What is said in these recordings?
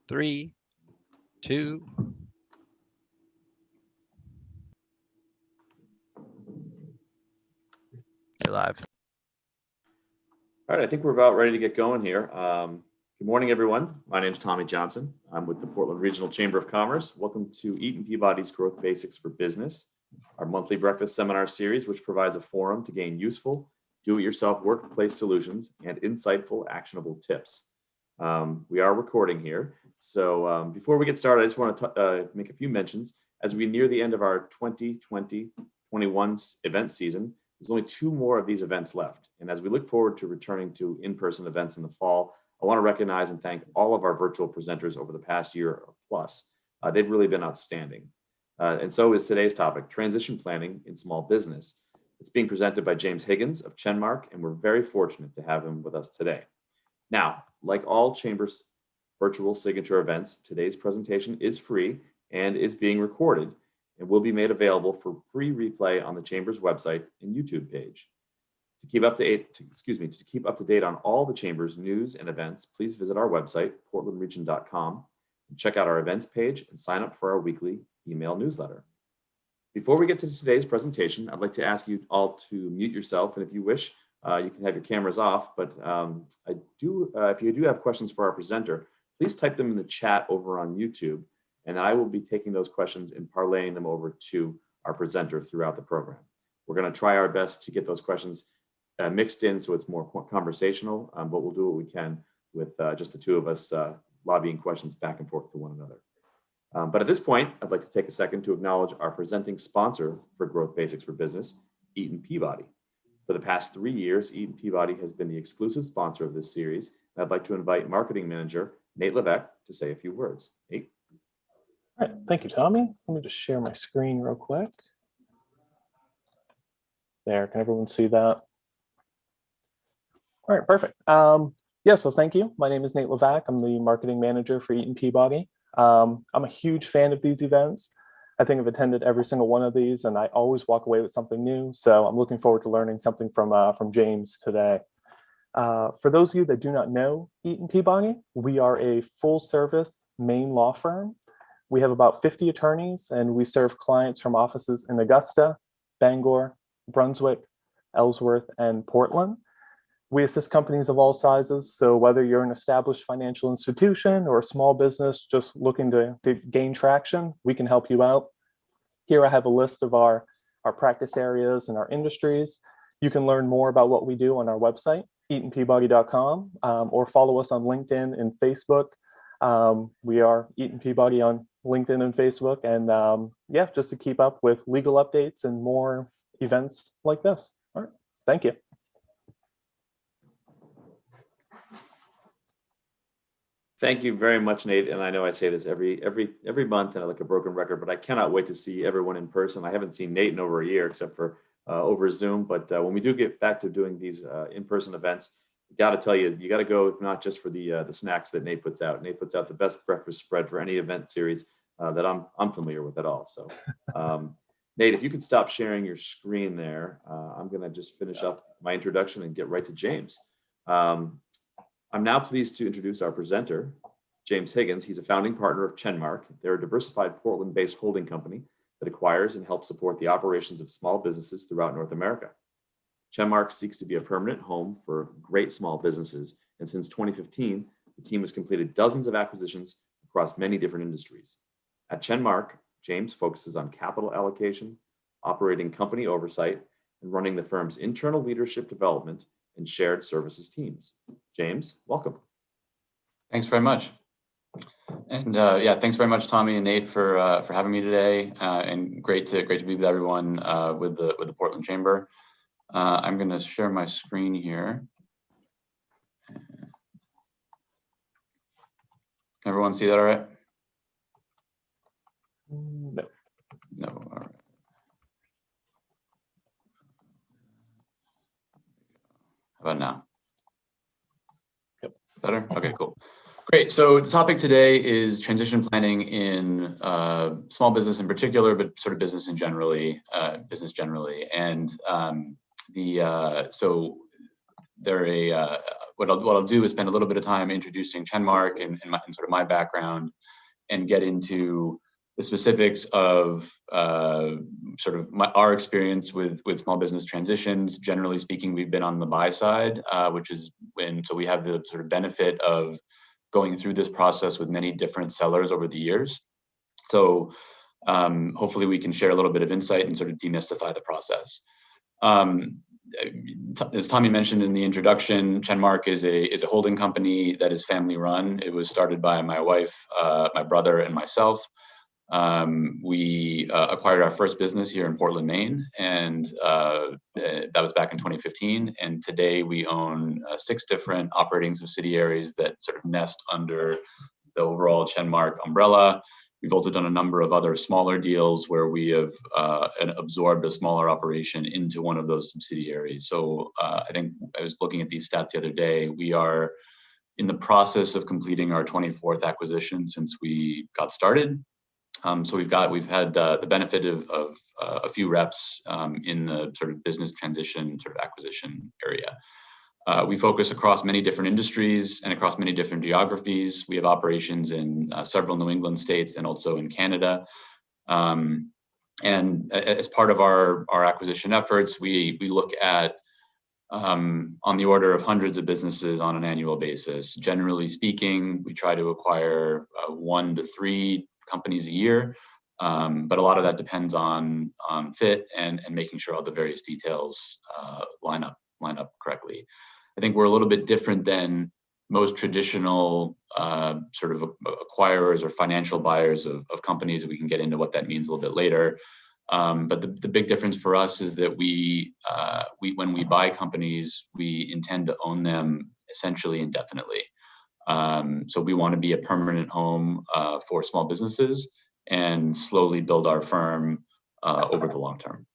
3, 2. You're live. All right, I think we're about ready to get going here. Good morning, everyone. My name is Tommy Johnson. I'm with the Portland Regional Chamber of Commerce. Welcome to Eaton Peabody's Growth Basics for Business, our monthly breakfast seminar series, which provides a forum to gain useful, do-it-yourself workplace solutions and insightful, actionable tips. We are recording here. So before we get started, I just want to make a few mentions. As we near the end of our 2020-21 event season, there's only 2 more of these events left. And as we look forward to returning to in-person events in the fall, I want to recognize and thank all of our virtual presenters over the past year plus. They've really been outstanding. And so is today's topic, transition planning in small business. It's being presented by James Higgins of ChenMark, and we're very fortunate to have him with us today. Now, like all Chamber's virtual signature events, today's presentation is free and is being recorded and will be made available for free replay on the Chamber's website and YouTube page. To keep up to date on all the Chamber's news and events, please visit our website, portlandregion.com, and check out our events page and sign up for our weekly email newsletter. Before we get to today's presentation, I'd like to ask you all to mute yourself, and if you wish, you can have your cameras off, but if you do have questions for our presenter, please type them in the chat over on YouTube, and I will be taking those questions and parlaying them over to our presenter throughout the program. We're going to try our best to get those questions mixed in so it's more conversational, but we'll do what we can with just the 2 of us lobbying questions back and forth to one another. But at this point, I'd like to take a second to acknowledge our presenting sponsor for Growth Basics for Business, Eaton Peabody. For the past 3 years, Eaton Peabody has been the exclusive sponsor of this series. And I'd like to invite Marketing Manager Nate Levesque to say a few words. Nate. All right, thank you, Tommy. Let me just share my screen real quick. There, can everyone see that? All right, perfect. Yeah, so thank you. My name is Nate Levesque. I'm the marketing manager for Eaton Peabody. I'm a huge fan of these events. I think I've attended every single one of these, and I always walk away with something new. So I'm looking forward to learning something from James today. For those of you that do not know Eaton Peabody, we are a full-service Maine law firm. We have about 50 attorneys, and we serve clients from offices in Augusta, Bangor, Brunswick, Ellsworth, and Portland. We assist companies of all sizes, so whether you're an established financial institution or a small business just looking to gain traction, we can help you out. Here I have a list of our practice areas and our industries. You can learn more about what we do on our website, eatonpeabody.com, or follow us on LinkedIn and Facebook. We are Eaton Peabody on LinkedIn and Facebook, and yeah, just to keep up with legal updates and more events like this. All right, thank you. Thank you very much, Nate. And I know I say this every month and I like a broken record, but I cannot wait to see everyone in person. I haven't seen Nate in over a year, except for over Zoom. But when we do get back to doing these in-person events, got to tell you, you got to go not just for the snacks that Nate puts out. Nate puts out the best breakfast spread for any event series that I'm familiar with at all. So, Nate, if you could stop sharing your screen there, I'm going to just finish up my introduction and get right to James. I'm now pleased to introduce our presenter, James Higgins. He's a founding partner of ChenMark. They're a diversified Portland-based holding company that acquires and helps support the operations of small businesses throughout North America. ChenMark seeks to be a permanent home for great small businesses, and since 2015, the team has completed dozens of acquisitions across many different industries. At ChenMark, James focuses on capital allocation, operating company oversight, and running the firm's internal leadership development and shared services teams. James, welcome. Thanks very much. And yeah, thanks very much, Tommy and Nate, for having me today. And great to be with everyone with the Portland Chamber. I'm going to share my screen here. Can everyone see that all right? No. No, all right. How about now? Yep. Better? Okay, cool. Great. So the topic today is transition planning in small business in particular, but sort of business generally. And so they're what I'll do is spend a little bit of time introducing ChenMark and sort of my background, and get into the specifics of sort of our experience with small business transitions. Generally speaking, we've been on the buy side, so we have the sort of benefit of going through this process with many different sellers over the years. So hopefully we can share a little bit of insight and sort of demystify the process. As Tommy mentioned in the introduction, ChenMark is a holding company that is family run. It was started by my wife, my brother, and myself. We acquired our first business here in Portland, Maine, and that was back in 2015. And today we own 6 different operating subsidiaries that sort of nest under the overall ChenMark umbrella. We've also done a number of other smaller deals where we have absorbed a smaller operation into one of those subsidiaries. So I think I was looking at these stats the other day. We are in the process of completing our 24th acquisition since we got started. So we've had the benefit of a few reps in the sort of business transition sort of acquisition area. We focus across many different industries and across many different geographies. We have operations in several New England states and also in Canada. And as part of our acquisition efforts, we look at on the order of hundreds of businesses on an annual basis. Generally speaking, we try to acquire 1 to 3 companies a year, but a lot of that depends on fit and making sure all the various details line up correctly. I think we're a little bit different than most traditional sort of acquirers or financial buyers of companies. We can get into what that means a little bit later. But the big difference for us is that we when we buy companies, we intend to own them essentially indefinitely. So we want to be a permanent home for small businesses and slowly build our firm over the long term.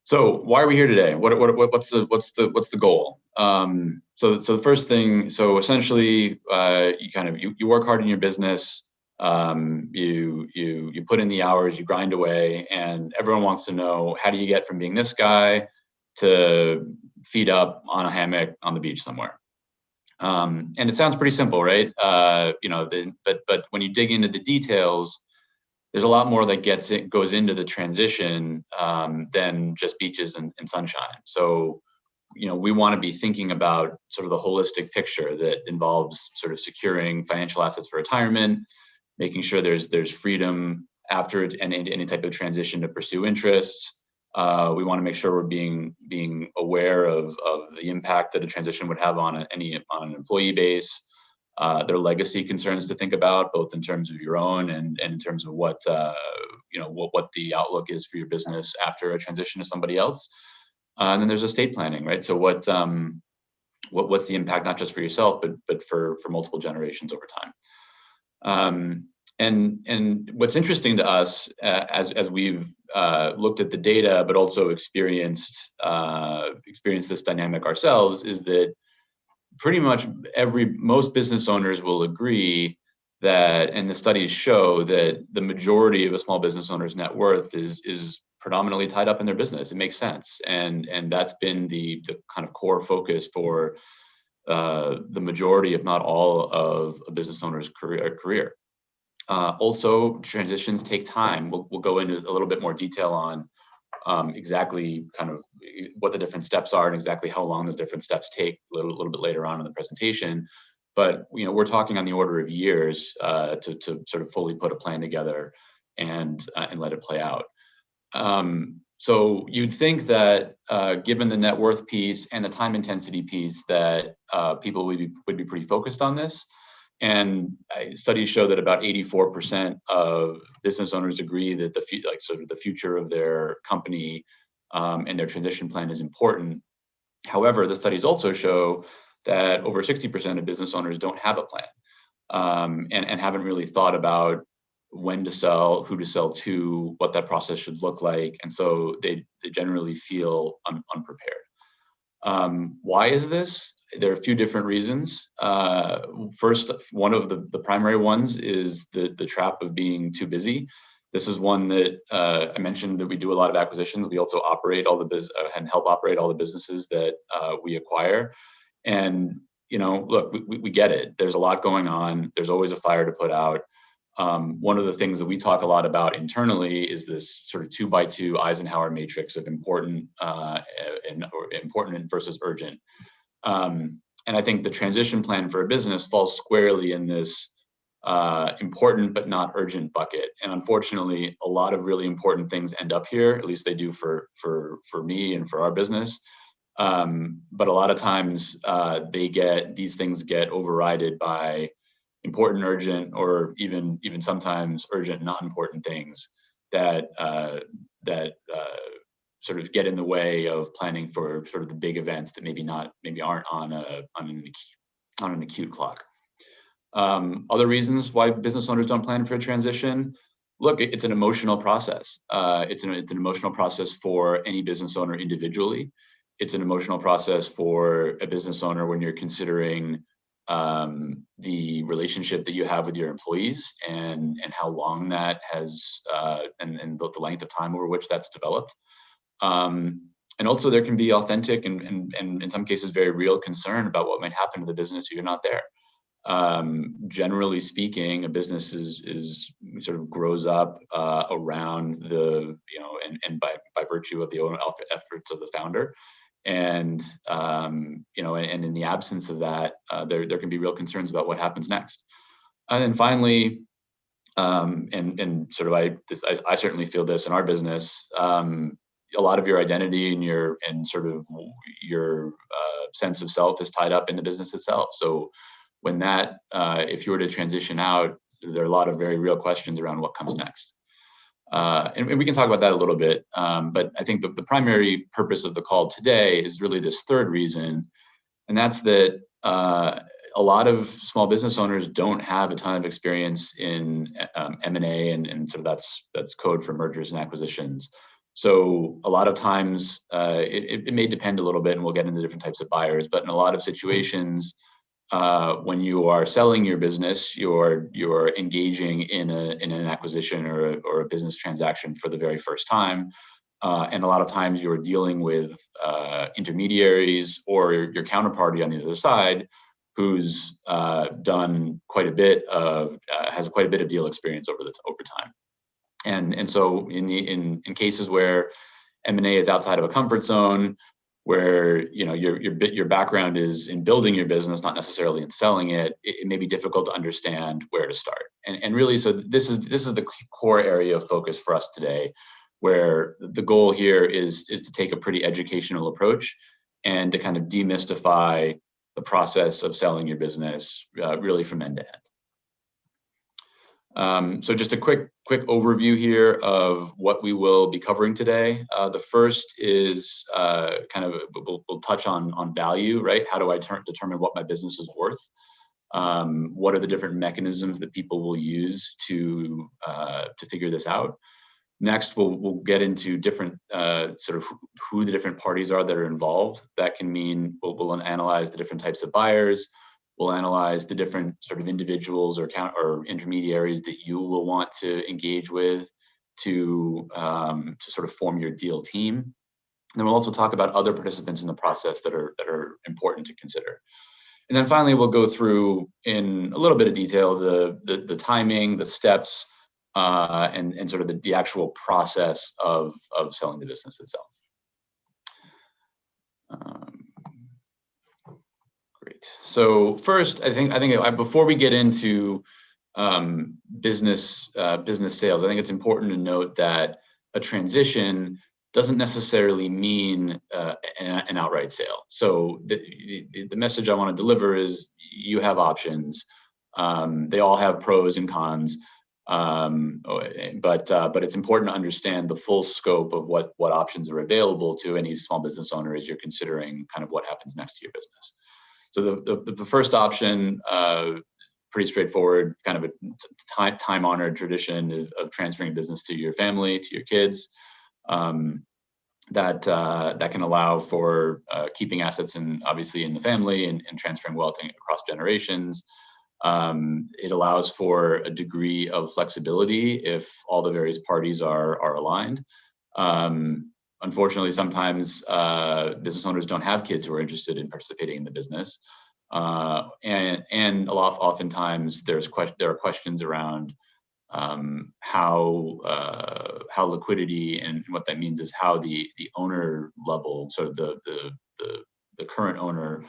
So why are we here today? What's the goal? So the first thing, so essentially, you work hard in your business, you put in the hours, you grind away, and everyone wants to know, how do you get from being this guy to feet up on a hammock on the beach somewhere? And it sounds pretty simple, right? But when you dig into the details, there's a lot more that goes into the transition than just beaches and sunshine. So, we want to be thinking about sort of the holistic picture that involves sort of securing financial assets for retirement, making sure there's freedom after any type of transition to pursue interests. We want to make sure we're being aware of the impact that a transition would have on an employee base. There are legacy concerns to think about, both in terms of your own and in terms of what the outlook is for your business after a transition to somebody else. And then there's estate planning, right? So what's the impact, not just for yourself, but for multiple generations over time. And what's interesting to us as we've looked at the data, but also experienced this dynamic ourselves, is that pretty much most business owners will agree that, and the studies show that the majority of a small business owner's net worth is predominantly tied up in their business. It makes sense, and that's been the kind of core focus for the majority, if not all, of a business owner's career. Also, transitions take time. We'll go into a little bit more detail on exactly kind of what the different steps are and exactly how long those different steps take a little bit later on in the presentation. But we're talking on the order of years to sort of fully put a plan together and let it play out. So you'd think that given the net worth piece and the time intensity piece, that people would be pretty focused on this. And studies show that about 84% of business owners agree that the future of their company and their transition plan is important. However, the studies also show that over 60% of business owners don't have a plan and haven't really thought about when to sell, who to sell to, what that process should look like. And so they generally feel unprepared. Why is this? There are a few different reasons. First, one of the primary ones is the trap of being too busy. This is one that I mentioned, that we do a lot of acquisitions. We also operate all the and help operate all the businesses that we acquire. And, look, we get it. There's a lot going on. There's always a fire to put out. One of the things that we talk a lot about internally is this sort of 2x2 Eisenhower matrix of important versus urgent. And I think the transition plan for a business falls squarely in this important but not urgent bucket. And unfortunately, a lot of really important things end up here. At least they do for me and for our business. But a lot of times these things get overridden by important, urgent, or even sometimes urgent, not important things that sort of get in the way of planning for sort of the big events that maybe aren't on an acute clock. Other reasons why business owners don't plan for a transition. Look, it's an emotional process. It's an emotional process for any business owner individually. It's an emotional process for a business owner when you're considering the relationship that you have with your employees and how long that has and the length of time over which that's developed. And also there can be authentic and in some cases very real concern about what might happen to the business if you're not there. Generally speaking, a business is sort of grows up around the, and by virtue of the own efforts of the founder. And, and in the absence of that, there can be real concerns about what happens next. And then finally, and sort of I certainly feel this in our business, a lot of your identity and your sense of self is tied up in the business itself. So when that, if you were to transition out, there are a lot of very real questions around what comes next. And we can talk about that a little bit, but I think the primary purpose of the call today is really this third reason, and that's that a lot of small business owners don't have a ton of experience in M&A, and sort of that's code for mergers and acquisitions. So a lot of times it may depend a little bit, and we'll get into different types of buyers, but in a lot of situations, when you are selling your business, you're engaging in an acquisition or a business transaction for the very first time, and a lot of times you're dealing with intermediaries or your counterparty on the other side, who's done quite a bit of has quite a bit of deal experience over time, and so in cases where M&A is outside of a comfort zone, where your background is in building your business, not necessarily in selling it, it may be difficult to understand where to start. And really, so this is the core area of focus for us today, where the goal here is to take a pretty educational approach and to kind of demystify the process of selling your business, really from end to end. So just a quick overview here of what we will be covering today. The first is we'll touch on value, right? How do I determine what my business is worth? What are the different mechanisms that people will use to figure this out? Next, we'll get into different sort of who the different parties are that are involved. That can mean we'll analyze the different types of buyers. We'll analyze the different sort of individuals or intermediaries that you will want to engage with to sort of form your deal team. And then we'll also talk about other participants in the process that are important to consider. And then finally, we'll go through in a little bit of detail the timing, the steps, and sort of the actual process of selling the business itself. Great. So first, I think before we get into business sales, I think it's important to note that a transition doesn't necessarily mean an outright sale. So the message I want to deliver is you have options. They all have pros and cons, but it's important to understand the full scope of what options are available to any small business owner as you're considering kind of what happens next to your business. So the first option, pretty straightforward, kind of a time-honored tradition of transferring business to your family, to your kids. That can allow for keeping assets obviously in the family and transferring wealth across generations. It allows for a degree of flexibility if all the various parties are aligned. unfortunately, sometimes business owners don't have kids who are interested in participating in the business. And oftentimes there are questions around how liquidity, and what that means is how the owner level, sort of the current owner,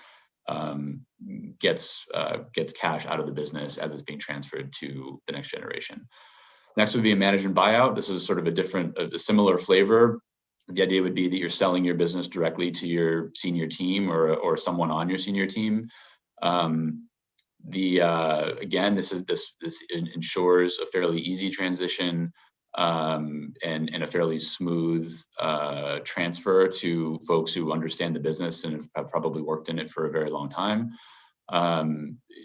gets cash out of the business as it's being transferred to the next generation. Next would be a management buyout. This is sort of a similar flavor. The idea would be that you're selling your business directly to your senior team or someone on your senior team. Again, this ensures a fairly easy transition and a fairly smooth transfer to folks who understand the business and have probably worked in it for a very long time.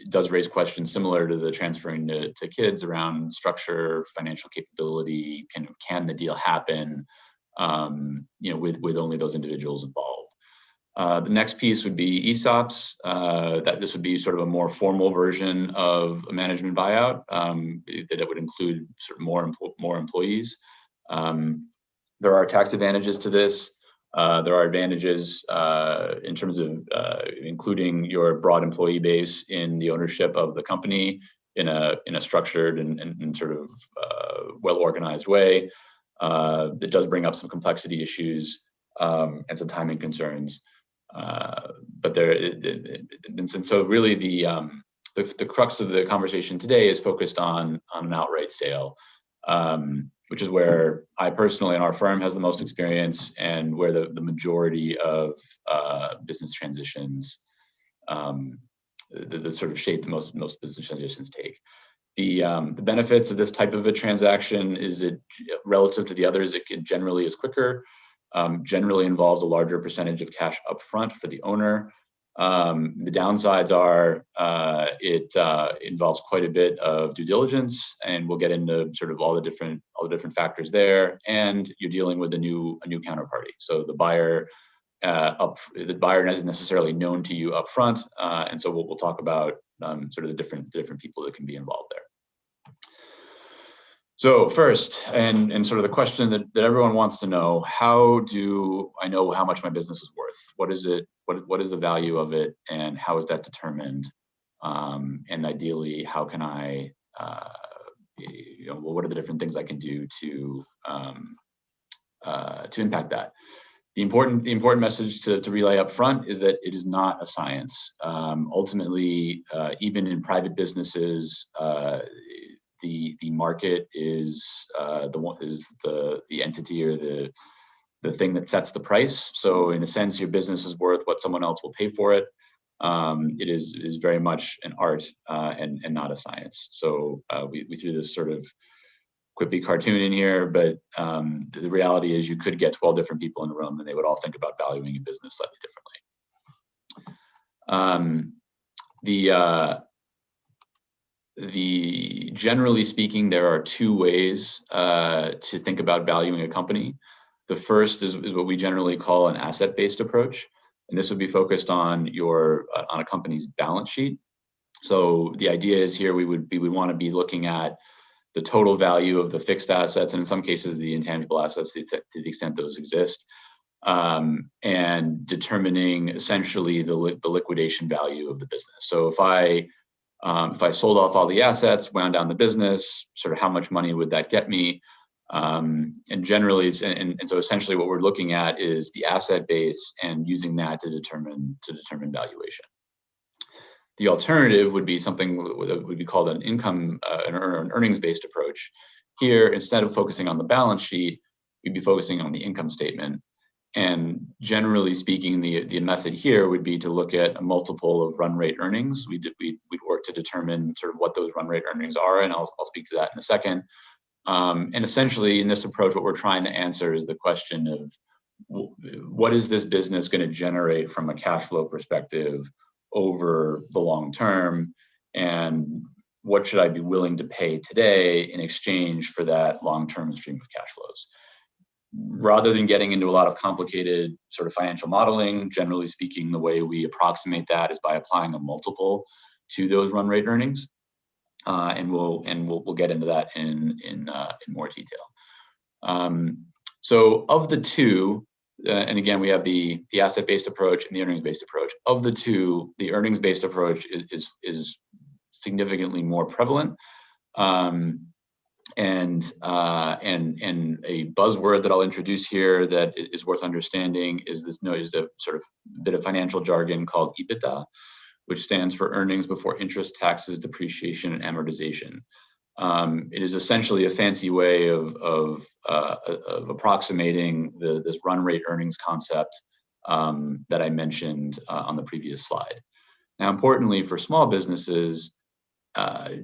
It does raise questions similar to the transferring to kids around structure, financial capability. Can the deal happen, with only those individuals involved? The next piece would be ESOPs. This would be sort of a more formal version of a management buyout that would include sort of more employees. There are tax advantages to this. There are advantages in terms of including your broad employee base in the ownership of the company in a structured and sort of well-organized way. It does bring up some complexity issues and some timing concerns. So really the crux of the conversation today is focused on an outright sale, which is where I personally and our firm has the most experience, and where the majority of business transitions, the sort of shape the most business transitions take. The benefits of this type of a transaction is it, relative to the others, it generally is quicker. Generally involves a larger percentage of cash upfront for the owner. The downsides are it involves quite a bit of due diligence, and we'll get into sort of all the different factors there. And you're dealing with a new counterparty, so the buyer isn't necessarily known to you upfront, and so we'll talk about sort of the different people that can be involved there. So first, and sort of the question that everyone wants to know: how do I know how much my business is worth? What is it? What is the value of it, and how is that determined? And ideally, how can I, what are the different things I can do to impact that? The important message to relay up front is that it is not a science. Ultimately, even in private businesses, the market is the entity or the thing that sets the price. So in a sense, your business is worth what someone else will pay for it. It is very much an art and not a science. So we threw this sort of quippy cartoon in here, but the reality is you could get 12 different people in a room and they would all think about valuing a business slightly differently. Generally speaking, there are two ways to think about valuing a company. The first is what we generally call an asset-based approach, and this would be focused on a company's balance sheet. So the idea is here we would want to be looking at the total value of the fixed assets, and in some cases the intangible assets to the extent those exist, and determining essentially the liquidation value of the business. So if I sold off all the assets, wound down the business, sort of how much money would that get me? And generally, so essentially what we're looking at is the asset base and using that to determine valuation. The alternative would be something that would be called an earnings-based approach. Here, instead of focusing on the balance sheet, we'd be focusing on the income statement. And generally speaking, the method here would be to look at a multiple of run rate earnings. We'd work to determine sort of what those run rate earnings are, and I'll speak to that in a second. And essentially, in this approach, what we're trying to answer is the question of what is this business going to generate from a cash flow perspective over the long term, and what should I be willing to pay today in exchange for that long-term stream of cash flows? Rather than getting into a lot of complicated sort of financial modeling, generally speaking, the way we approximate that is by applying a multiple to those run rate earnings, and we'll get into that in more detail. So of the two, and again, we have the asset-based approach and the earnings-based approach. Of the two, the earnings-based approach is significantly more prevalent. And a buzzword that I'll introduce here that is worth understanding is a sort of bit of financial jargon called EBITDA, which stands for earnings before interest, taxes, depreciation, and amortization. It is essentially a fancy way of approximating this run rate earnings concept that I mentioned on the previous slide. Now, importantly for small businesses,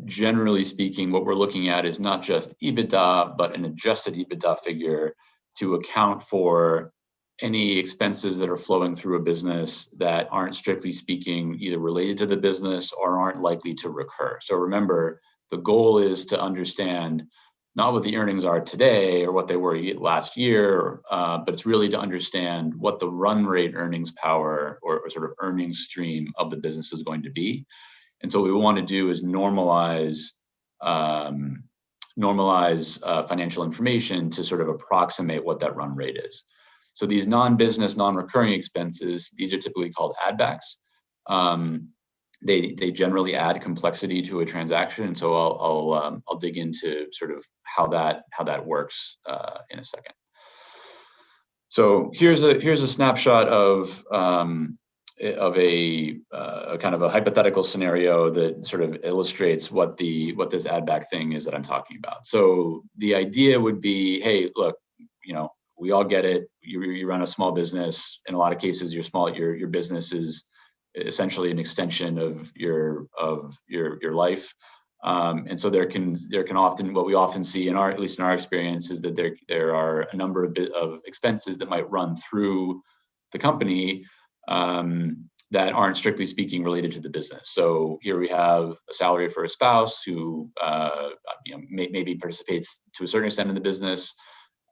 generally speaking, what we're looking at is not just EBITDA, but an adjusted EBITDA figure to account for any expenses that are flowing through a business that aren't strictly speaking either related to the business or aren't likely to recur. So remember, the goal is to understand not what the earnings are today or what they were last year, but it's really to understand what the run rate earnings power or sort of earnings stream of the business is going to be. And so what we want to do is normalize financial information to sort of approximate what that run rate is. So these non-business, non-recurring expenses, these are typically called add backs. They generally add complexity to a transaction, and so I'll dig into sort of how that works in a second. So here's a snapshot of a kind of a hypothetical scenario that sort of illustrates what this add back thing is that I'm talking about. So the idea would be, hey, look, we all get it. You run a small business. In a lot of cases, your business is essentially an extension of your life. And so there can often, what we often see at least in our experience, is that there are a number of expenses that might run through the company that aren't strictly speaking related to the business. So here we have a salary for a spouse who maybe participates to a certain extent in the business,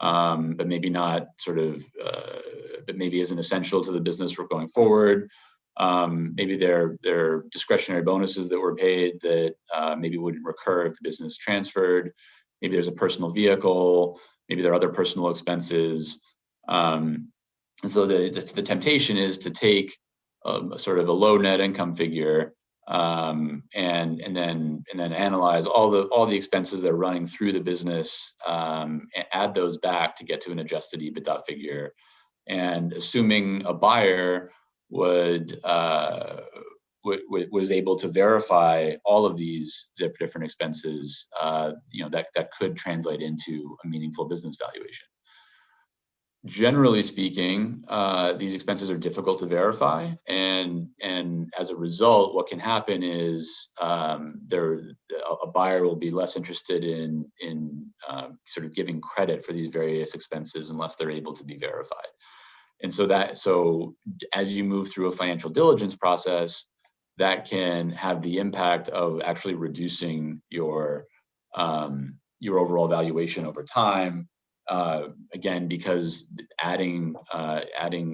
but maybe not but maybe isn't essential to the business for going forward. Maybe there are discretionary bonuses that were paid that maybe wouldn't recur if the business transferred. Maybe there's a personal vehicle. Maybe there are other personal expenses. And so the temptation is to take sort of a low net income figure and then analyze all the expenses that are running through the business, and add those back to get to an adjusted EBITDA figure. And assuming a buyer was able to verify all of these different expenses, that could translate into a meaningful business valuation. Generally speaking, these expenses are difficult to verify, and as a result, what can happen is a buyer will be less interested in sort of giving credit for these various expenses unless they're able to be verified. And so as you move through a financial diligence process, that can have the impact of actually reducing your overall valuation over time. Again, because adding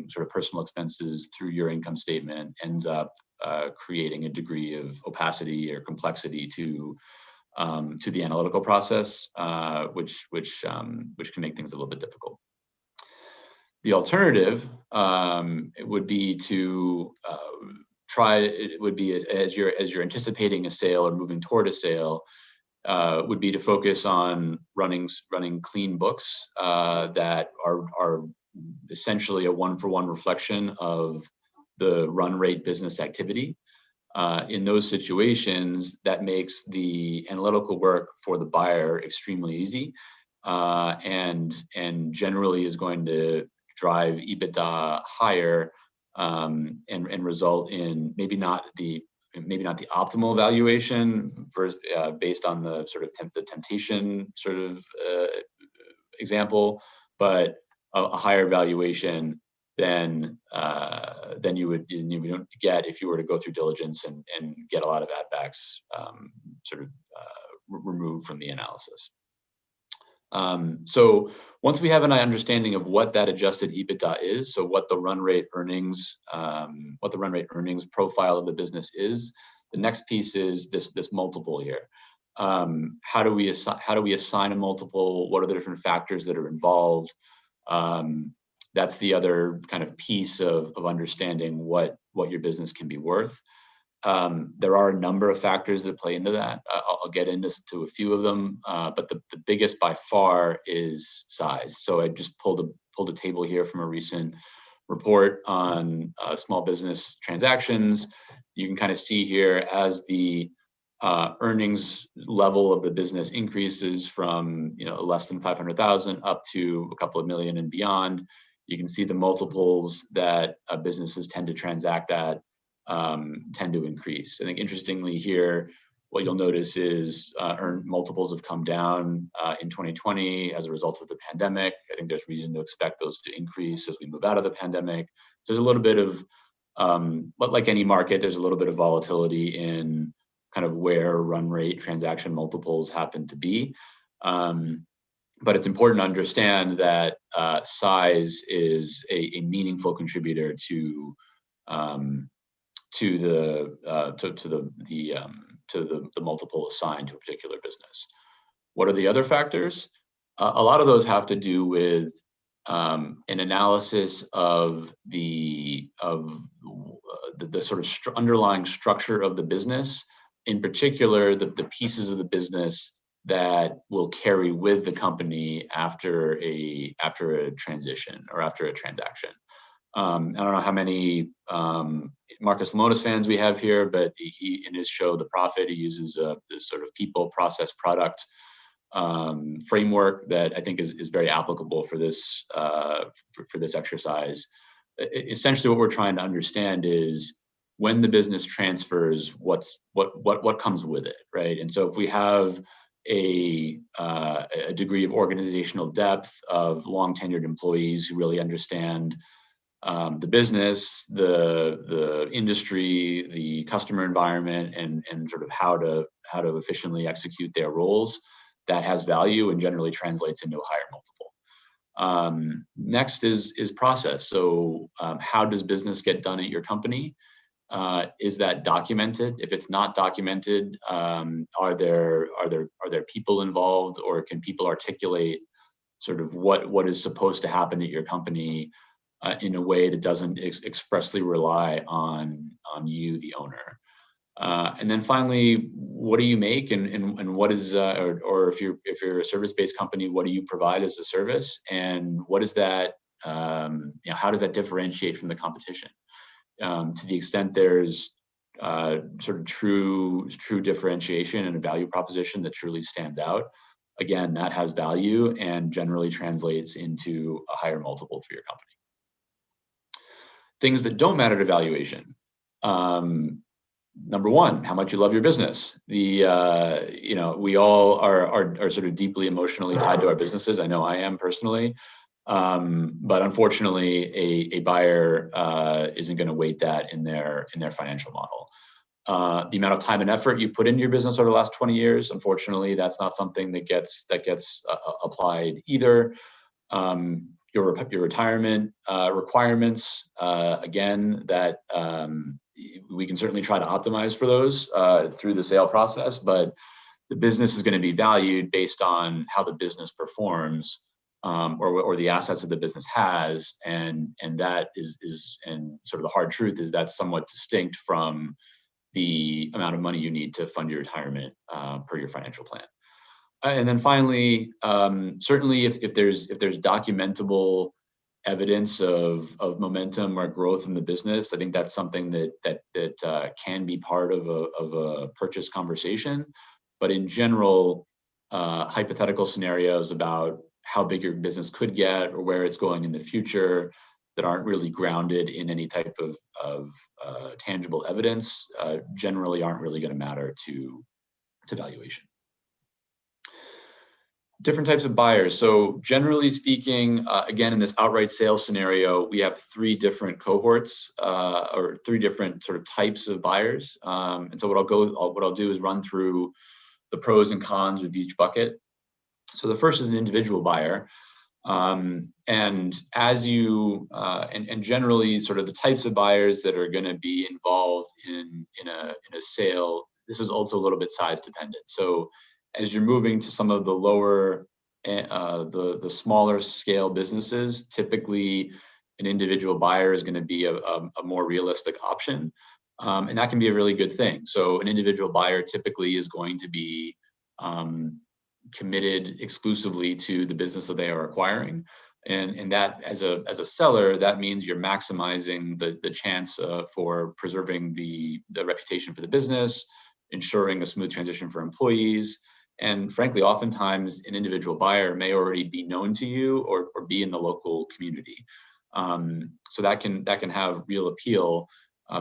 sort of personal expenses through your income statement ends up creating a degree of opacity or complexity to the analytical process, which can make things a little bit difficult. The alternative would be to as you're anticipating a sale or moving toward a sale, would be to focus on running clean books that are essentially a one-for-one reflection of the run rate business activity. In those situations, that makes the analytical work for the buyer extremely easy, and generally is going to drive EBITDA higher, and result in maybe not the optimal valuation based on the sort of the temptation sort of example, but a higher valuation than you would get if you were to go through diligence and get a lot of add backs removed from the analysis. So once we have an understanding of what that adjusted EBITDA is, so what the run rate earnings profile of the business is, the next piece is this multiple here. How do we assign a multiple? What are the different factors that are involved? that's the other kind of piece of understanding what your business can be worth. There are a number of factors that play into that. I'll get into a few of them, but the biggest by far is size. So I just pulled a table here from a recent report on small business transactions. You can kind of see here as the earnings level of the business increases from less than 500,000 up to a couple of million and beyond. You can see the multiples that businesses tend to transact at tend to increase. I think interestingly here, what you'll notice is earned multiples have come down in 2020 as a result of the pandemic. I think there's reason to expect those to increase as we move out of the pandemic. So there's a little bit of, but like any market, there's a little bit of volatility in kind of where run rate transaction multiples happen to be. But it's important to understand that size is a meaningful contributor to the multiple assigned to a particular business. What are the other factors? A lot of those have to do with an analysis of the sort of underlying structure of the business, in particular the pieces of the business that will carry with the company after a transition or after a transaction. I don't know how many Marcus Lemonis fans we have here, but he in his show The Profit, he uses this sort of people, process, product framework that I think is very applicable for this for this exercise. Essentially, what we're trying to understand is when the business transfers, what comes with it, right? And so if we have a degree of organizational depth of long tenured employees who really understand the business, the industry, the customer environment, and sort of how to efficiently execute their roles, that has value and generally translates into a higher multiple. Next is process. So how does business get done at your company? Is that documented? If it's not documented, are there people involved, or can people articulate sort of what is supposed to happen at your company in a way that doesn't expressly rely on you, the owner? And then finally, what do you make, and what is, or if you're a service-based company, what do you provide as a service, and what is that? How does that differentiate from the competition? To the extent there's sort of true differentiation and a value proposition that truly stands out, again, that has value and generally translates into a higher multiple for your company. Things that don't matter to valuation. Number one, how much you love your business. We all are sort of deeply emotionally tied to our businesses. I know I am personally. But unfortunately, a buyer isn't going to weight that in their financial model. The amount of time and effort you put into your business over the last 20 years, unfortunately, that's not something that gets applied either. Your retirement requirements, again, that we can certainly try to optimize for those through the sale process, but the business is going to be valued based on how the business performs. Or the assets that the business has, and that is and sort of the hard truth is that's somewhat distinct from the amount of money you need to fund your retirement per your financial plan. And then finally, certainly if there's documentable evidence of momentum or growth in the business, I think that's something that can be part of a purchase conversation. But in general, hypothetical scenarios about how big your business could get or where it's going in the future that aren't really grounded in any type of tangible evidence generally aren't really going to matter to valuation. Different types of buyers. So generally speaking, again, in this outright sales scenario, we have three different cohorts or three different sort of types of buyers. And so what I'll do is run through the pros and cons of each bucket. So the first is an individual buyer, and as you and generally sort of the types of buyers that are going to be involved in a sale. This is also a little bit size dependent. So as you're moving to some of the lower the smaller scale businesses, typically an individual buyer is going to be a more realistic option. And that can be a really good thing. So an individual buyer typically is going to be committed exclusively to the business that they are acquiring. And that as a seller, that means you're maximizing the chance for preserving the reputation for the business, ensuring a smooth transition for employees. And frankly, oftentimes an individual buyer may already be known to you or be in the local community. So that can have real appeal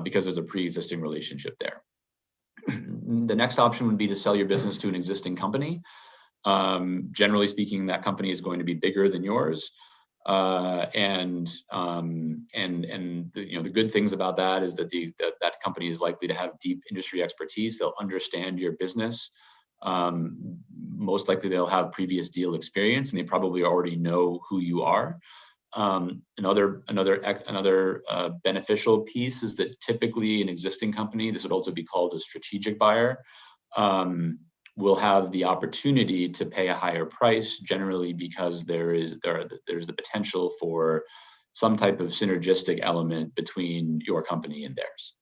because there's a pre-existing relationship there. The next option would be to sell your business to an existing company. Generally speaking, that company is going to be bigger than yours. And the good things about that is that that company is likely to have deep industry expertise. They'll understand your business. Most likely they'll have previous deal experience, and they probably already know who you are. Another beneficial piece is that typically an existing company, this would also be called a strategic buyer, will have the opportunity to pay a higher price, generally because there's the potential for some type of synergistic element between your company and theirs.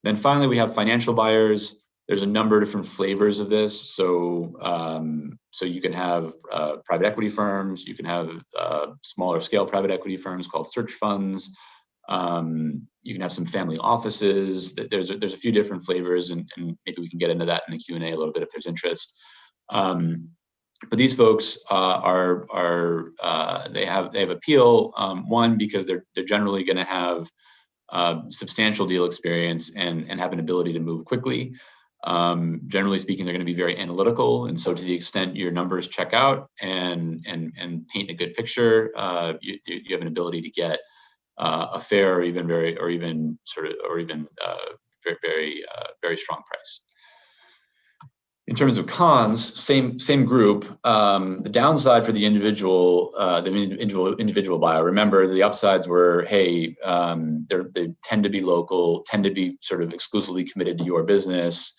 Then finally, we have financial buyers. There's a number of different flavors of this. So you can have private equity firms. You can have smaller scale private equity firms called search funds. You can have some family offices. There's a few different flavors, and maybe we can get into that in the Q&A a little bit if there's interest. But these folks they have appeal. One, because they're generally going to have substantial deal experience and have an ability to move quickly. Generally speaking, they're going to be very analytical, and so to the extent your numbers check out and paint a good picture, you have an ability to get a fair or even very strong price. In terms of cons, same group. The downside for the individual buyer. Remember, the upsides were, hey, they tend to be local, tend to be sort of exclusively committed to your business.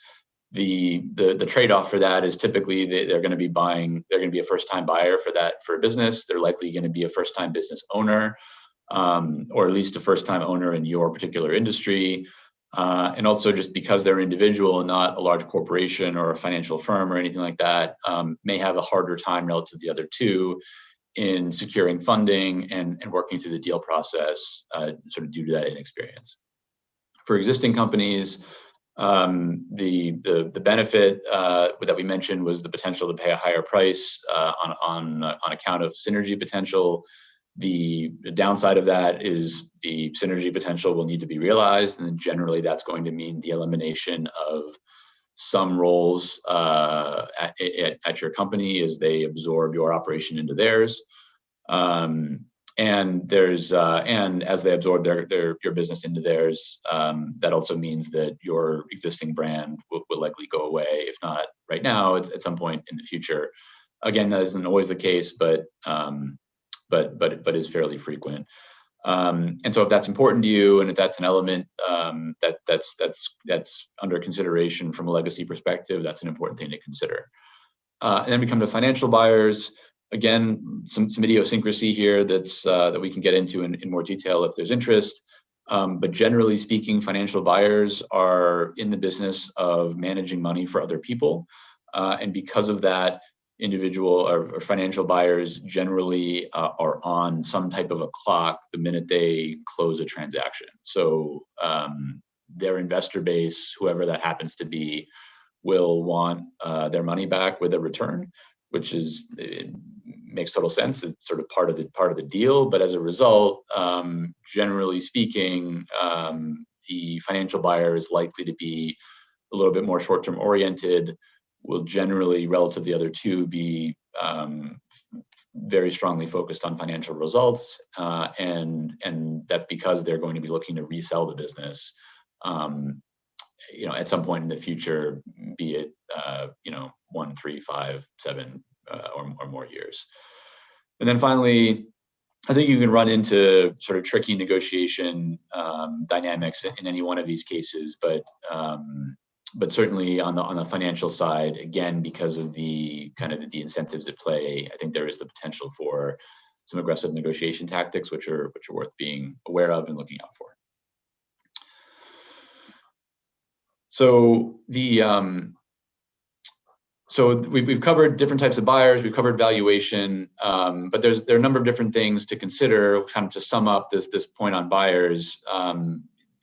The trade-off for that is typically they're going to be a first-time buyer for a business. They're likely going to be a first-time business owner, or at least a first-time owner in your particular industry. And also just because they're individual and not a large corporation or a financial firm or anything like that, may have a harder time relative to the other two in securing funding and working through the deal process, sort of due to that inexperience. For existing companies, the benefit that we mentioned was the potential to pay a higher price on account of synergy potential. The downside of that is the synergy potential will need to be realized, and then generally that's going to mean the elimination of some roles at your company as they absorb your operation into theirs. And as they absorb your business into theirs, that also means that your existing brand will likely go away, if not right now, at some point in the future. Again, that isn't always the case, but is fairly frequent. And so if that's important to you, and if that's an element that's under consideration from a legacy perspective, that's an important thing to consider. And then we come to financial buyers. Again, some idiosyncrasy here that we can get into in more detail if there's interest. But generally speaking, financial buyers are in the business of managing money for other people. And because of that, individual or financial buyers generally are on some type of a clock the minute they close a transaction. So their investor base, whoever that happens to be, will want their money back with a return, which makes total sense. It's sort of part of the deal. But as a result, generally speaking, the financial buyer is likely to be a little bit more short-term oriented, will generally, relative to the other two, be very strongly focused on financial results, and that's because they're going to be looking to resell the business, at some point in the future, be it 1, 3, 5, 7, or more years. And then finally, I think you can run into sort of tricky negotiation dynamics in any one of these cases, but certainly on the financial side, again, because of the kind of the incentives at play, I think there is the potential for some aggressive negotiation tactics, which are worth being aware of and looking out for. So we've covered different types of buyers, we've covered valuation, but there are a number of different things to consider. Kind of to sum up this point on buyers,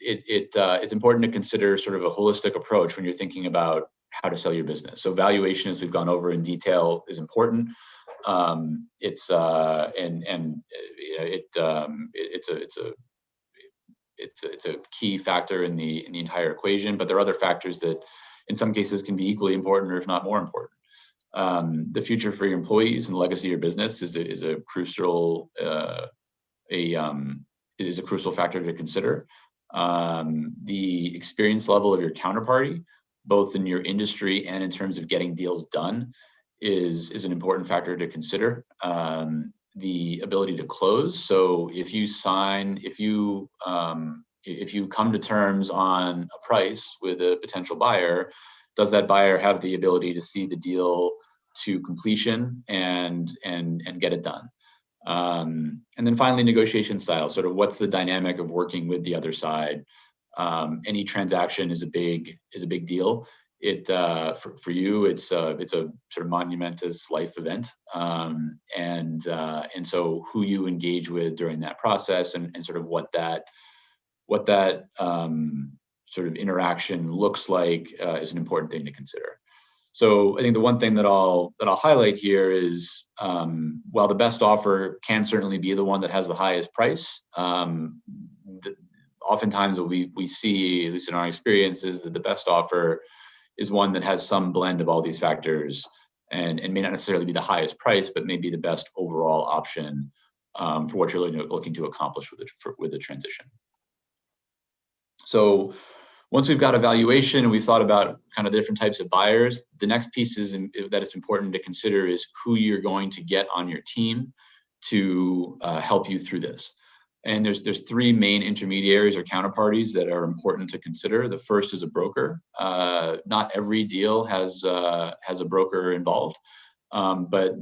it's important to consider sort of a holistic approach when you're thinking about how to sell your business. So valuation, as we've gone over in detail, is important. It's a key factor in the entire equation, but there are other factors that in some cases can be equally important, or if not more important. The future for your employees and the legacy of your business is a crucial factor to consider. The experience level of your counterparty, both in your industry and in terms of getting deals done, is an important factor to consider. The ability to close. So if you come to terms on a price with a potential buyer, does that buyer have the ability to see the deal to completion and get it done? And then finally, negotiation style. Sort of what's the dynamic of working with the other side? Any transaction is a big deal. For you, it's a sort of monumentous life event, and so who you engage with during that process and sort of what that sort of interaction looks like is an important thing to consider. So I think the one thing that I'll highlight here is while the best offer can certainly be the one that has the highest price, oftentimes what we see, at least in our experience, is that the best offer is one that has some blend of all these factors and may not necessarily be the highest price, but may be the best overall option for what you're looking to accomplish with the transition. So once we've got a valuation and we've thought about kind of the different types of buyers, the next piece that it's important to consider is who you're going to get on your team to help you through this. And there's three main intermediaries or counterparties that are important to consider. The first is a broker. Not every deal has a broker involved, but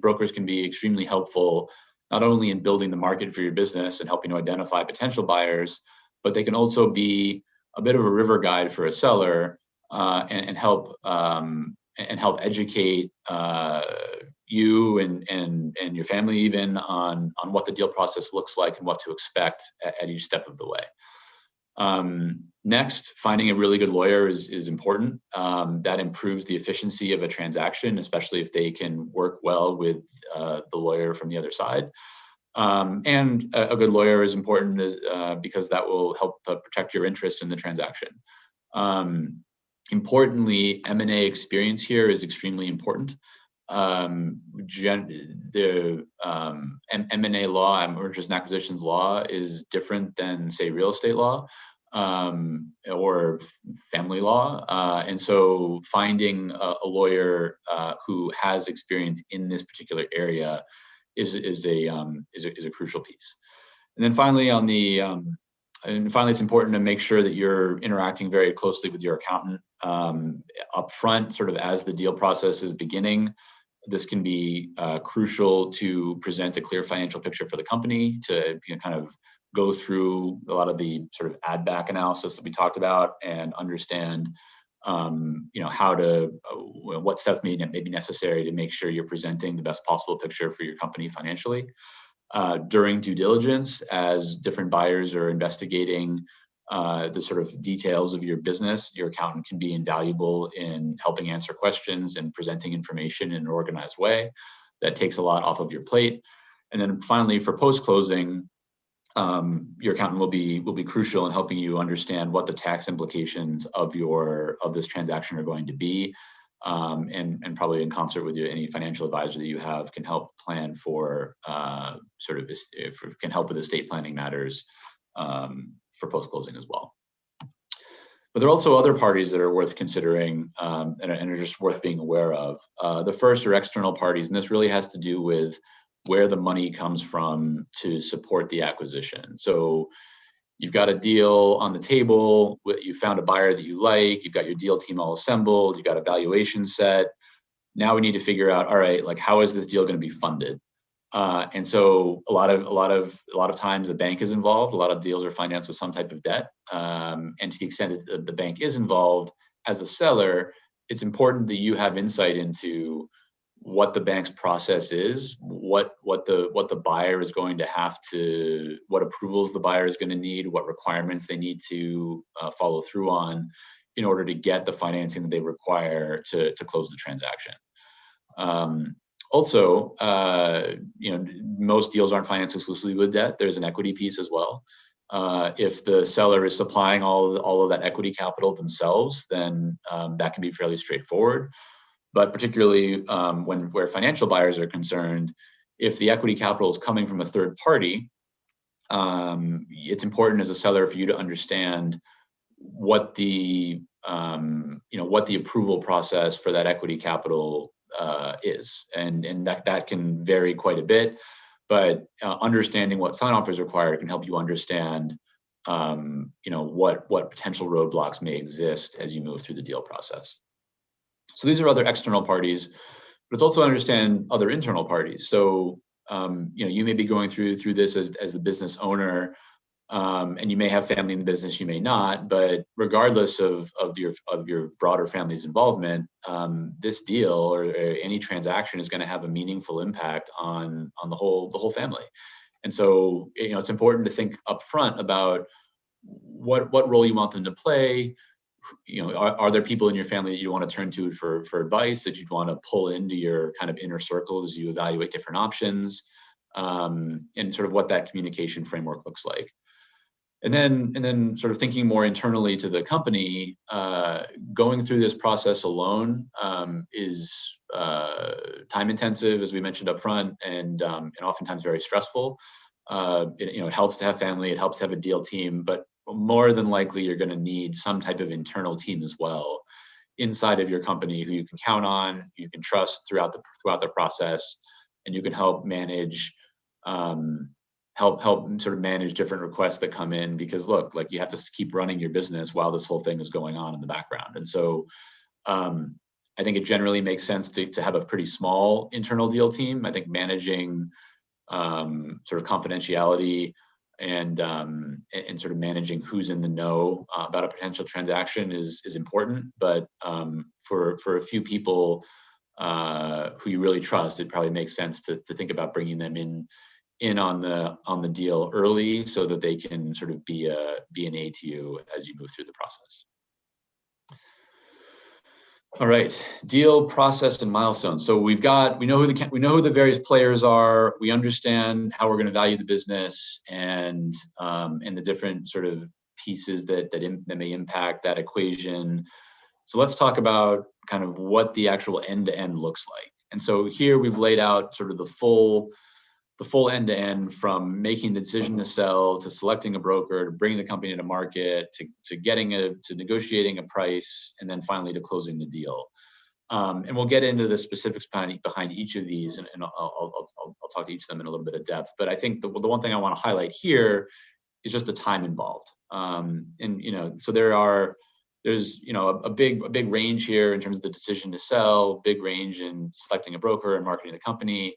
brokers can be extremely helpful, not only in building the market for your business and helping to identify potential buyers, but they can also be a bit of a river guide for a seller and help educate you and your family even on what the deal process looks like and what to expect at each step of the way. Next, finding a really good lawyer is important. That improves the efficiency of a transaction, especially if they can work well with the lawyer from the other side. And a good lawyer is important because that will help protect your interests in the transaction. Importantly, M&A experience here is extremely important. The M&A law, mergers and acquisitions law, is different than, say, real estate law or family law. And so finding a lawyer who has experience in this particular area is a crucial piece. And then finally, it's important to make sure that you're interacting very closely with your accountant upfront, sort of as the deal process is beginning. This can be crucial to present a clear financial picture for the company, to kind of go through a lot of the sort of add back analysis that we talked about and understand what steps may be necessary to make sure you're presenting the best possible picture for your company financially. During due diligence, as different buyers are investigating the sort of details of your business, your accountant can be invaluable in helping answer questions and presenting information in an organized way. That takes a lot off of your plate. And then finally, for post-closing, your accountant will be crucial in helping you understand what the tax implications of this transaction are going to be, and probably in concert with any financial advisor that you have can help plan for can help with estate planning matters for post-closing as well. But there are also other parties that are worth considering and are just worth being aware of. The first are external parties, and this really has to do with where the money comes from to support the acquisition. So, you've got a deal on the table, you found a buyer that you like, you've got your deal team all assembled, you've got a valuation set. Now we need to figure out, all right, like how is this deal going to be funded? And so a lot of times the bank is involved. A lot of deals are financed with some type of debt. And to the extent that the bank is involved, as a seller, it's important that you have insight into what the bank's process is, what the buyer is going to have to, what approvals the buyer is going to need, what requirements they need to follow through on in order to get the financing that they require to close the transaction. Also, most deals aren't financed exclusively with debt. There's an equity piece as well. If the seller is supplying all of that equity capital themselves, then that can be fairly straightforward. But particularly where financial buyers are concerned, if the equity capital is coming from a third party, it's important as a seller for you to understand what the approval process for that equity capital is, and that can vary quite a bit. But understanding what sign-off is required can help you understand, what potential roadblocks may exist as you move through the deal process. So these are other external parties, but it's also understand other internal parties. So you may be going through this as the business owner, and you may have family in the business, you may not. But regardless of your broader family's involvement, this deal or any transaction is going to have a meaningful impact on the whole family. And so it's important to think upfront about what role you want them to play. Are there people in your family that you want to turn to for advice, that you'd want to pull into your kind of inner circle as you evaluate different options, and sort of what that communication framework looks like. And then sort of thinking more internally to the company, going through this process alone is time intensive, as we mentioned up front, and oftentimes very stressful. It helps to have family, it helps to have a deal team, but more than likely you're going to need some type of internal team as well inside of your company who you can count on, you can trust throughout the process, and you can help manage help sort of manage different requests that come in, because look, like you have to keep running your business while this whole thing is going on in the background. And so I think it generally makes sense to have a pretty small internal deal team. I think managing sort of confidentiality and sort of managing who's in the know about a potential transaction is important. But for a few people who you really trust, it probably makes sense to think about bringing them in on the deal early, so that they can sort of be an aid to you as you move through the process. All right, deal process and milestones. So we know who the various players are. We understand how we're going to value the business and the different sort of pieces that may impact that equation. So let's talk about kind of what the actual end-to-end looks like. And so here we've laid out sort of the full end-to-end, from making the decision to sell, to selecting a broker, to bringing the company to market, to negotiating a price, and then finally to closing the deal. And we'll get into the specifics behind each of these, and I'll talk to each of them in a little bit of depth. But I think the one thing I want to highlight here is just the time involved. So there's a big range here in terms of the decision to sell, big range in selecting a broker and marketing the company.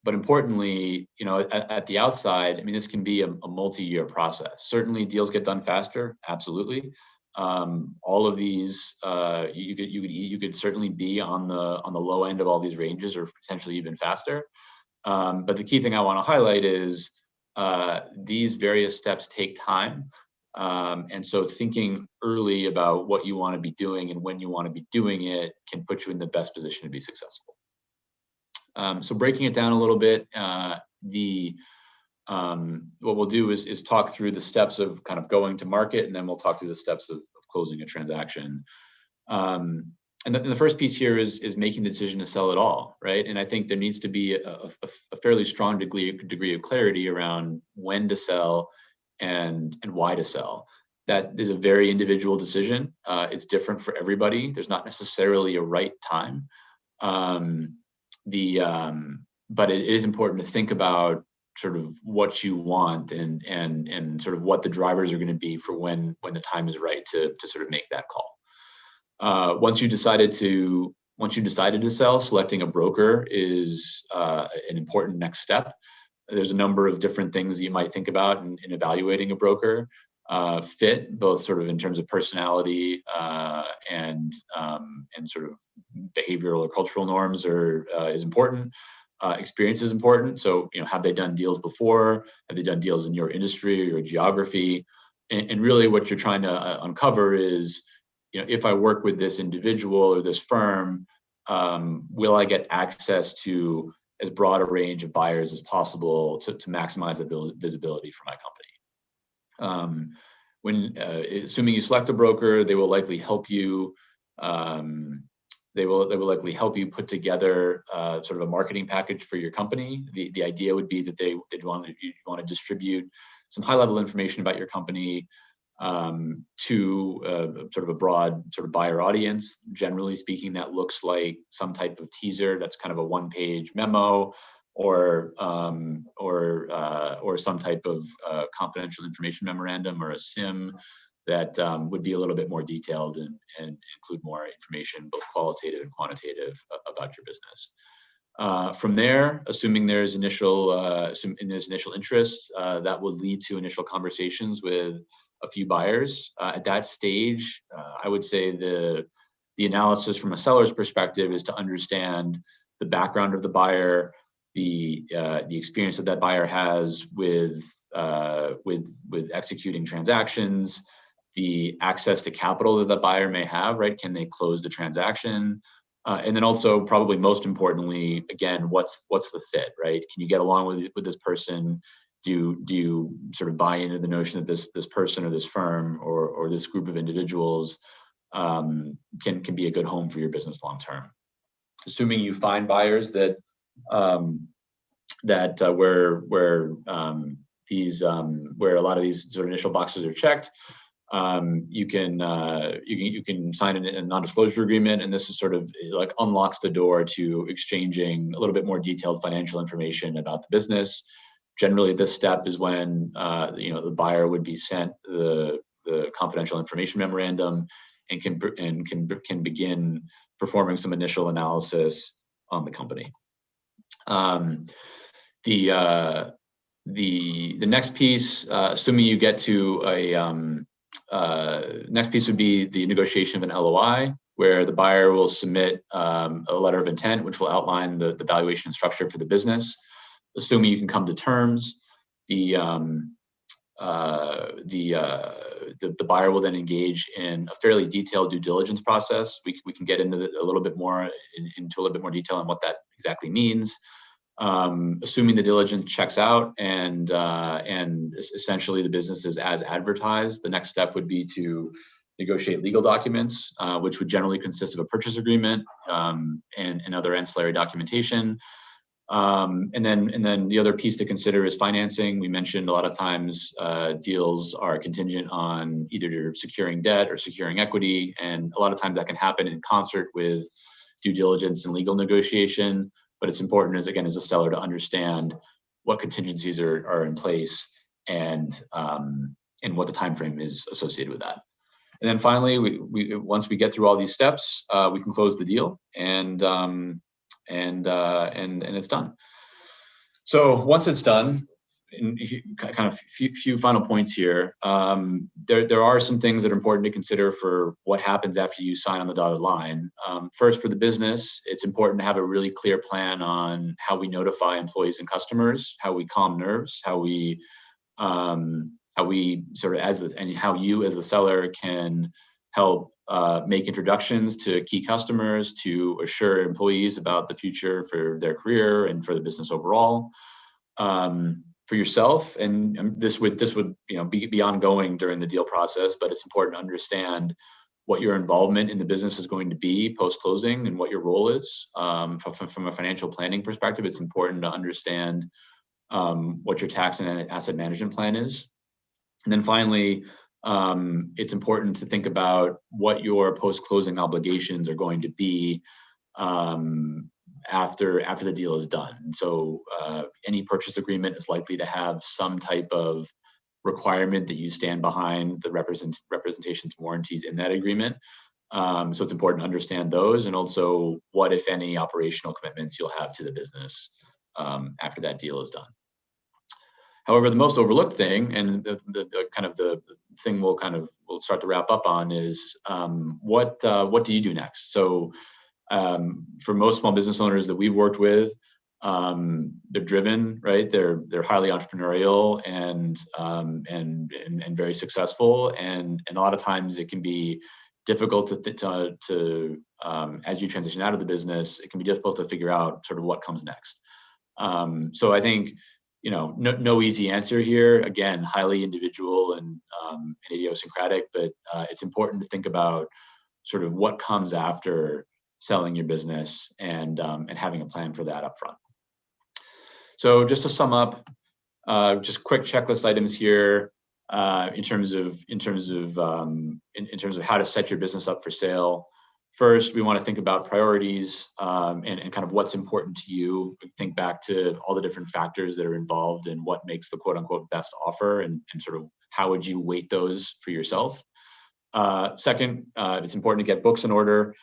But importantly, at the outside, I mean, this can be a multi-year process. Certainly, deals get done faster, absolutely. All of these, you could certainly be on the low end of all these ranges, or potentially even faster. But the key thing I want to highlight is these various steps take time, and so thinking early about what you want to be doing and when you want to be doing it can put you in the best position to be successful. So breaking it down a little bit, what we'll do is talk through the steps of kind of going to market, and then we'll talk through the steps of closing a transaction. And the first piece here is making the decision to sell it all, right? And I think there needs to be a fairly strong degree of clarity around when to sell and why to sell. That is a very individual decision. It's different for everybody. There's not necessarily a right time. But it is important to think about sort of what you want and sort of what the drivers are going to be for when the time is right to sort of make that call. Once you decided to sell, selecting a broker is an important next step. There's a number of different things that you might think about in evaluating a broker. Fit, both sort of in terms of personality and sort of behavioral or cultural norms is important. Experience is important. So, have they done deals before? Have they done deals in your industry or your geography? And really what you're trying to uncover is, if I work with this individual or this firm, will I get access to as broad a range of buyers as possible to maximize the visibility for my company? Assuming you select a broker, they will likely help you. They will likely help you put together sort of a marketing package for your company. The idea would be that you'd want to distribute some high-level information about your company to sort of a broad sort of buyer audience. Generally speaking, that looks like some type of teaser that's kind of a one-page memo, or some type of confidential information memorandum or a SIM that would be a little bit more detailed and include more information, both qualitative and quantitative, about your business. From there, assuming there's initial interest, that will lead to initial conversations with a few buyers. At that stage, I would say the analysis from a seller's perspective is to understand the background of the buyer, the experience that buyer has with executing transactions, the access to capital that buyer may have, right? Can they close the transaction? And then also, probably most importantly, again, what's the fit, right? Can you get along with this person? Do you sort of buy into the notion that this person or this firm or this group of individuals can be a good home for your business long term? Assuming you find buyers that where a lot of these sort of initial boxes are checked, you can sign a non-disclosure agreement, and this is sort of like unlocks the door to exchanging a little bit more detailed financial information about the business. Generally, this step is when the buyer would be sent the confidential information memorandum and can begin performing some initial analysis on the company. The next piece, assuming you get to next piece would be the negotiation of an LOI, where the buyer will submit a letter of intent, which will outline the valuation and structure for the business. Assuming you can come to terms, the buyer will then engage in a fairly detailed due diligence process. We can get into a little bit more detail on what that exactly means. Assuming the diligence checks out and essentially the business is as advertised, the next step would be to negotiate legal documents, which would generally consist of a purchase agreement and other ancillary documentation. And then the other piece to consider is financing. We mentioned a lot of times deals are contingent on either securing debt or securing equity, and a lot of times that can happen in concert with due diligence and legal negotiation. But it's important, as a seller, to understand what contingencies are in place and what the time frame is associated with that. And then finally, we once we get through all these steps, we can close the deal and it's done. So once it's done, kind of few final points here. There are some things that are important to consider for what happens after you sign on the dotted line. First, for the business, it's important to have a really clear plan on how we notify employees and customers, how we calm nerves, how we sort of and how you as the seller can help make introductions to key customers to assure employees about the future for their career and for the business overall. For yourself, and this would be ongoing during the deal process, but it's important to understand what your involvement in the business is going to be post-closing and what your role is. From a financial planning perspective, it's important to understand what your tax and asset management plan is. And then finally, it's important to think about what your post-closing obligations are going to be after the deal is done. And so any purchase agreement is likely to have some type of requirement that you stand behind the representations warranties in that agreement. So it's important to understand those, and also what, if any, operational commitments you'll have to the business after that deal is done. However, the most overlooked thing, and the thing we'll start to wrap up on, is what do you do next? So for most small business owners that we've worked with, they're driven, right? They're highly entrepreneurial and very successful, and a lot of times it can be difficult to as you transition out of the business, it can be difficult to figure out sort of what comes next. So I think, no easy answer here. Again, highly individual and idiosyncratic, but it's important to think about sort of what comes after selling your business and having a plan for that up front. So just to sum up, just quick checklist items here in terms of how to set your business up for sale. First, we want to think about priorities and kind of what's important to you. Think back to all the different factors that are involved in what makes the quote unquote best offer, and sort of how would you weight those for yourself. Second, it's important to get books in order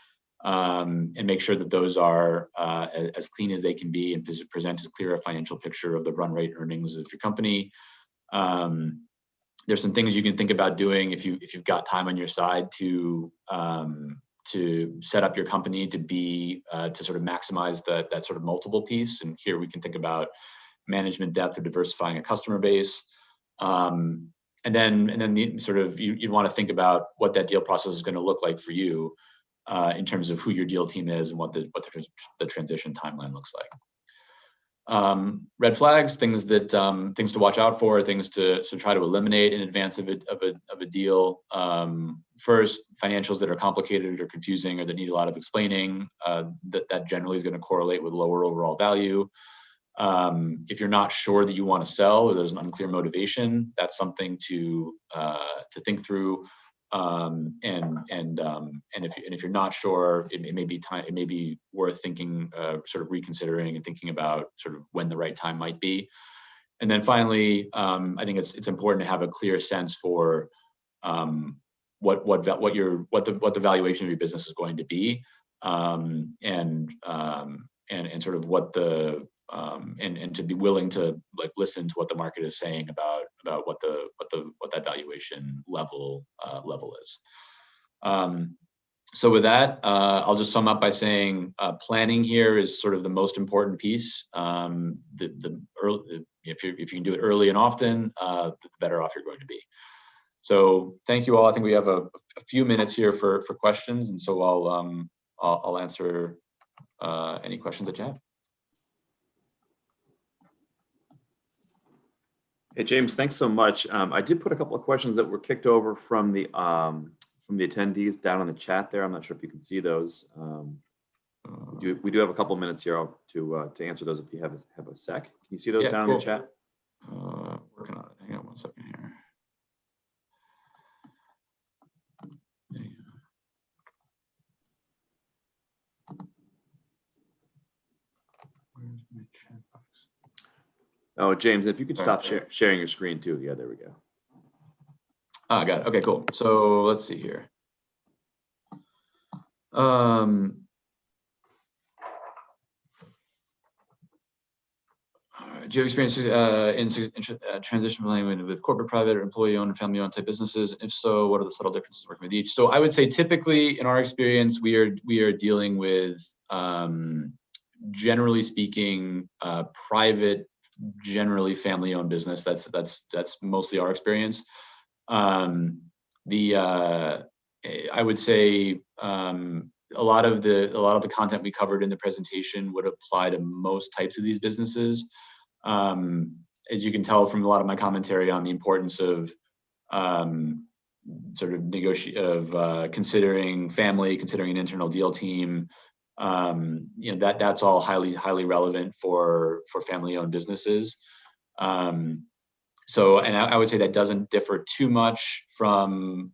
and make sure that those are as clean as they can be and present as clear a financial picture of the run rate earnings of your company. There's some things you can think about doing if you've got time on your side to set up your company to be to sort of maximize that sort of multiple piece. And here we can think about management depth or diversifying a customer base. And then you'd want to think about what that deal process is going to look like for you in terms of who your deal team is and what the transition timeline looks like. Red flags, things to watch out for, things to try to eliminate in advance of a deal. First, financials that are complicated or confusing or that need a lot of explaining, that generally is going to correlate with lower overall value. If you're not sure that you want to sell or there's an unclear motivation, that's something to think through. And if you're not sure, it may be worth thinking, sort of reconsidering and thinking about sort of when the right time might be. And then finally, I think it's important to have a clear sense for what the valuation of your business is going to be, and sort of what the and to be willing to listen to what the market is saying about what that valuation level is. So with that, I'll just sum up by saying planning here is sort of the most important piece. If you can do it early and often, the better off you're going to be. So thank you all. I think we have a few minutes here for questions, and so I'll answer any questions that you have. Hey, James, thanks so much. I did put a couple of questions that were kicked over from the attendees down in the chat there. I'm not sure if you can see those. We do have a couple of minutes here to answer those if you have a sec. Can you see those down in the chat? Working on it. Hang on 1 second here. Where's my chat box? Oh, James, if you could stop sharing your screen too. Yeah, there we go. Ah, got it. Okay, cool. So let's see here. Do you have experience in transition with corporate, private, or employee-owned, family-owned type businesses? If so, what are the subtle differences working with each? So I would say typically, in our experience, we are dealing with, generally speaking, private, generally family-owned business. That's mostly our experience. I would say a lot of the content we covered in the presentation would apply to most types of these businesses. As you can tell from a lot of my commentary on the importance of sort of considering family, considering an internal deal team, that's all highly relevant for family-owned businesses. So, and I would say that doesn't differ too much from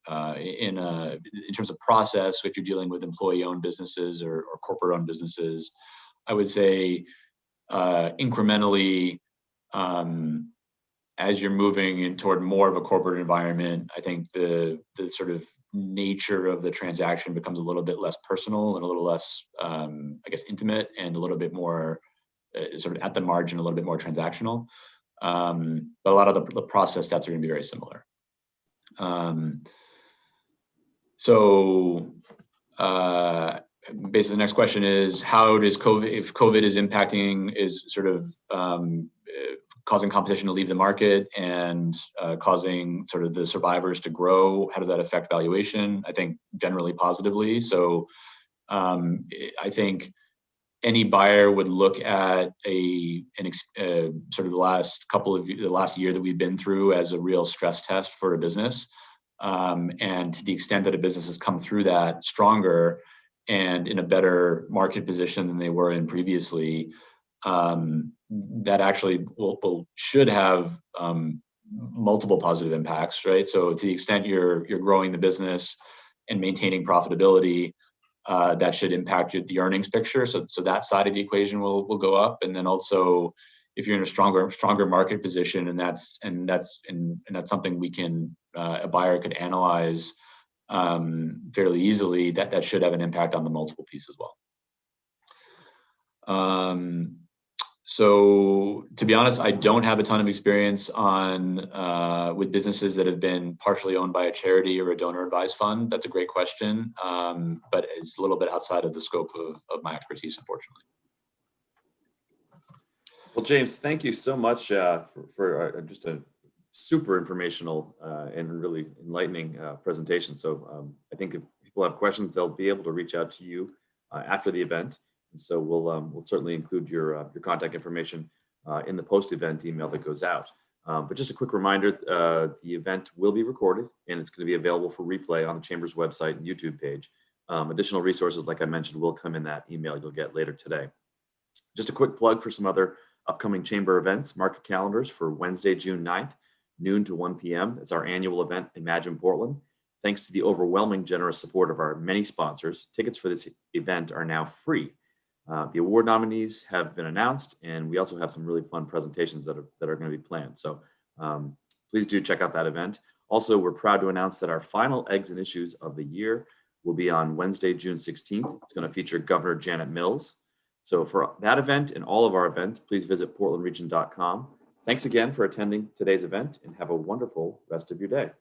in terms of process, if you're dealing with employee-owned businesses or corporate-owned businesses, I would say incrementally, as you're moving in toward more of a corporate environment, I think the sort of nature of the transaction becomes a little bit less personal and a little less, I guess, intimate, and a little bit more sort of at the margin, a little bit more transactional. But a lot of the process steps are going to be very similar. Basically, the next question is, how does COVID, if COVID is impacting, is sort of causing competition to leave the market and causing sort of the survivors to grow, how does that affect valuation? I think generally positively. So I think any buyer would look at sort of the last year that we've been through as a real stress test for a business. And to the extent that a business has come through that stronger and in a better market position than they were in previously, that actually should have multiple positive impacts, right? So to the extent you're growing the business and maintaining profitability, that should impact the earnings picture. So that side of the equation will go up. And then also, if you're in a stronger market position, and that's something we can a buyer could analyze fairly easily, that should have an impact on the multiple piece as well. So to be honest, I don't have a ton of experience with businesses that have been partially owned by a charity or a donor advised fund. That's a great question, but it's a little bit outside of the scope of my expertise, unfortunately. Well, James, thank you so much for just a super informational and really enlightening presentation. So I think if people have questions, they'll be able to reach out to you after the event. And so we'll certainly include your contact information in the post-event email that goes out. But just a quick reminder, the event will be recorded and it's going to be available for replay on the Chamber's website and YouTube page. Additional resources, like I mentioned, will come in that email you'll get later today. Just a quick plug for some other upcoming Chamber events. Market calendars for Wednesday, June 9th, noon to 1 p.m. It's our annual event, Imagine Portland. Thanks to the overwhelming generous support of our many sponsors, tickets for this event are now free. The award nominees have been announced, and we also have some really fun presentations that are going to be planned. So please do check out that event. Also, we're proud to announce that our final Eggs and Issues of the year will be on Wednesday, June 16th. It's going to feature Governor Janet Mills. So for that event and all of our events, please visit portlandregion.com. Thanks again for attending today's event, and have a wonderful rest of your day.